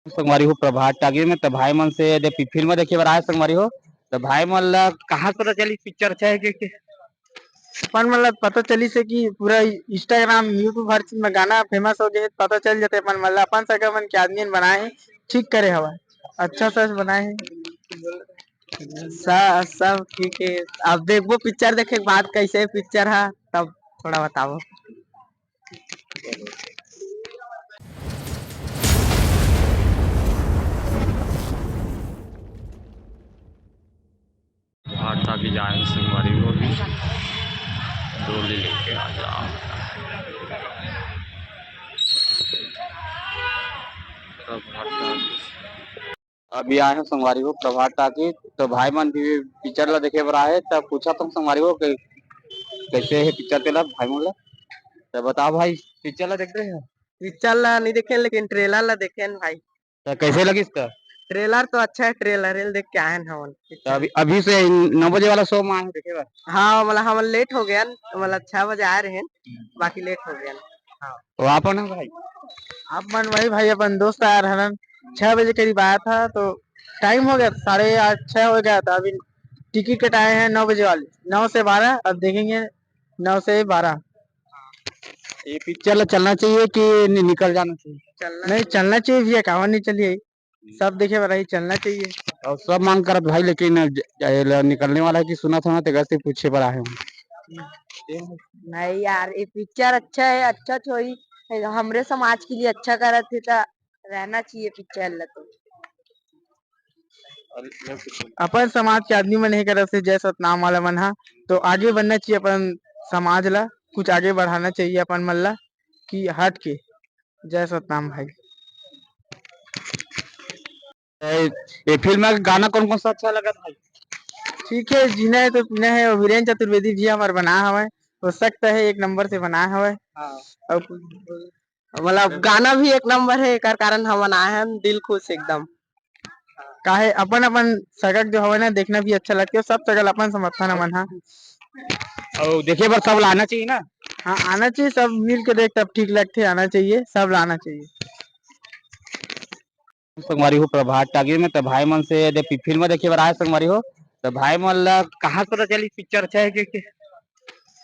संगवारी हो प्रभात टागी में तो भाई मन से फिल्म देखे बर आए संगवारी हो तो भाई मन ला कहाँ पता चली पिक्चर अच्छा है कि अपन मतलब पता चली से कि पूरा इंस्टाग्राम यूट्यूब हर चीज में गाना फेमस हो गए पता चल जाते अपन मतलब अपन सके मन के आदमी ने बनाए हैं, ठीक करे हवा अच्छा सच बनाए हैं। सब ठीक है। अब देखो पिक्चर देखे के बाद कैसे पिक्चर है तब थोड़ा बताओ। भाटा की जाए संगवारी हो भी डोली लेके आ जाओ अभी आए हैं संगवारी हो प्रभात टाकी तो भाई मन भी पिक्चर ला देखे बर आए तब पूछा तुम संगवारी हो कैसे है पिक्चर तेला भाई मन ला तो बताओ भाई पिक्चर ला देख रहे हैं पिक्चर ला नहीं देखे लेकिन ट्रेलर ला देखे हैं भाई। तो कैसे लगी इसका ट्रेलर तो अच्छा है ट्रेलर देख के आए हैं हम तो अभी अभी से 9 बजे वाला शो में आए हैं देखे बर हाँ मतलब हम लेट हो गया मतलब 6 बजे आ रहे हैं बाकी लेट हो गया। हाँ तो आप ना भाई अपन वही भाई अपन दोस्त आया रहा 6 बजे करीब आया था तो टाइम हो गया 8:30 6 हो गया था। अभी टिकट कटाए हैं 9 बजे वाले 9 से 12 अब देखेंगे 9 से 12। ये पिक्चर ला चलना चाहिए कि निकल जाना चाहिए नहीं चलना चाहिए भैया कावन नहीं चलिए सब देखे ही चलना चाहिए। और सब मांग करत भाई लेकिन निकलने वाला है कि सुना था ना तेरा से पूछे पर आए हूँ नहीं यार ये पिक्चर अच्छा है अच्छा छोड़ी हमरे समाज के लिए अच्छा करा थे तो रहना चाहिए पिक्चर ला तो अपन समाज के आदमी मन नहीं करे से जय सतनाम वाला मन हा तो आगे बढ़ना चाहिए अपन समाज ला कुछ आगे बढ़ाना चाहिए अपन मन ला कि हट के जय सतनाम भाई। ये फिल्म में गाना कौन कौन सा अच्छा लगा भाई ठीक है जीना है तो पीना है और वीरेंद्र चतुर्वेदी जी हमारे बना हवा हो सकता है एक नंबर से बना हवा और मतलब गाना भी एक नंबर है एक कारण हम बनाए हैं दिल खुश एकदम काहे अपन अपन सगक जो हवा ना देखना भी अच्छा लगता है सब सगल अपन समर्थन मन हा और देखे बार सब लाना चाहिए ना हाँ आना चाहिए सब मिल के देख तब ठीक लगते आना चाहिए सब लाना चाहिए। संगवारी हो प्रभात टागी में तो भाई मन से फिल्म देखे बार आए संगवारी हो तो भाई मन ला कहाँ पता चली पिक्चर अच्छा है कि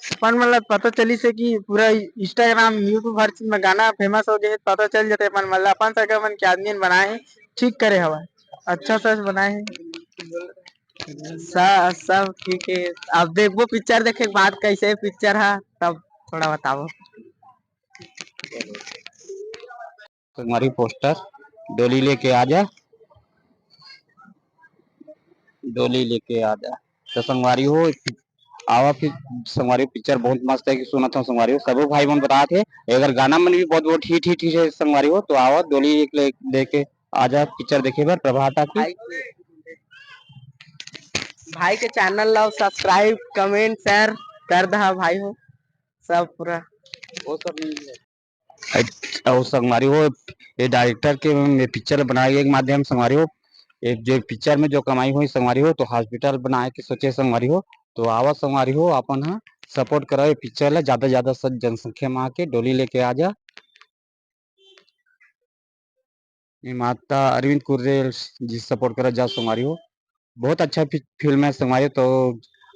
अपन मतलब पता चली से कि पूरा इंस्टाग्राम यूट्यूब हर चीज में गाना फेमस हो गए पता चल जाते अपन मतलब अपन सके मन के आदमी ने बनाए हैं, ठीक करे हवा अच्छा सच बनाए हैं। सब ठीक है। अब देखो पिक्चर देखे के बाद कैसे पिक्चर है तब थोड़ा बताओ। संगवारी पोस्टर डोली लेके आ जा डोली लेके आ जा तो संगवारी हो आवा फिर संगवारी पिक्चर बहुत मस्त है कि सुना था संगवारी हो सब भाई मन बता थे अगर गाना मन भी बहुत हिट हिट है संगवारी हो तो आवा डोली एक लेके आ जा पिक्चर देखे बार प्रभाता की भाई के चैनल ला सब्सक्राइब कमेंट शेयर कर दहा भाई हो सब पूरा वो सब और संगवारी हो ये डायरेक्टर के पिक्चर बनाए के माध्यम संगवारी हो एक जो पिक्चर में जो कमाई हुई संगवारी हो तो हॉस्पिटल बनाए के सोचे संगवारी हो तो आवा संगवारी हो अपन हाँ सपोर्ट करो पिक्चर ला ज्यादा ज्यादा जनसंख्या में आके डोली लेके आ जा माता अरविंद कुर्रेल जी सपोर्ट करो जा संगवारी हो बहुत अच्छा फिल्म है संगवारी तो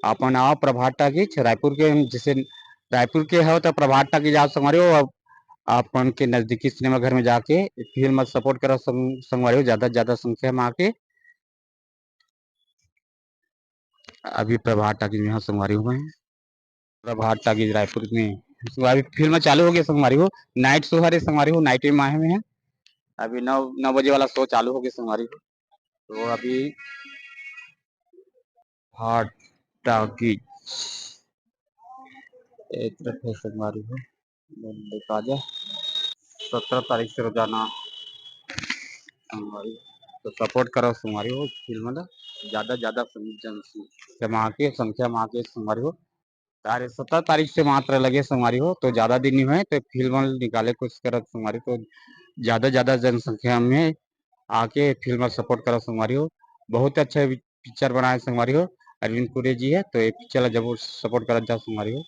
अपन आओ प्रभात टाकीज रायपुर के जैसे रायपुर के हो तो प्रभात टाकीज आओ संगवारी हो अपन के नजदीकी सिनेमा घर में जाके फिल्म सपोर्ट करो संगवारी हो ज्यादा से ज्यादा संख्या में आके अभी प्रभात टाकीज में यहाँ संगवारी हुए हैं प्रभात टाकीज रायपुर में अभी फिल्म चालू हो गया संगवारी हो नाइट शो है संगवारी हो नाइट में आए हुए हैं अभी 9 बजे वाला शो चालू हो गया संगवारी हो तो अभी प्रभात टाकीज एक तरफ है संगवारी हो देखा जा 17 तारीख से रोजाना संगवारी तो सपोर्ट करो संगवारी हो फिल्म ला ज्यादा संख्या में आके संगवारी हो 17 तारीख से मात्र लगे संगवारी हो तो ज्यादा दिन नहीं हुए तो फिल्म निकाले कुछ करत संगवारी तो ज्यादा जनसंख्या में आके फिल्म सपोर्ट करो संगवारी हो बहुत अच्छा पिक्चर बनाए संगवारी हो अरविंद कुरे जी है तो ये पिक्चर जरूर सपोर्ट करत जाओ संगवारी हो।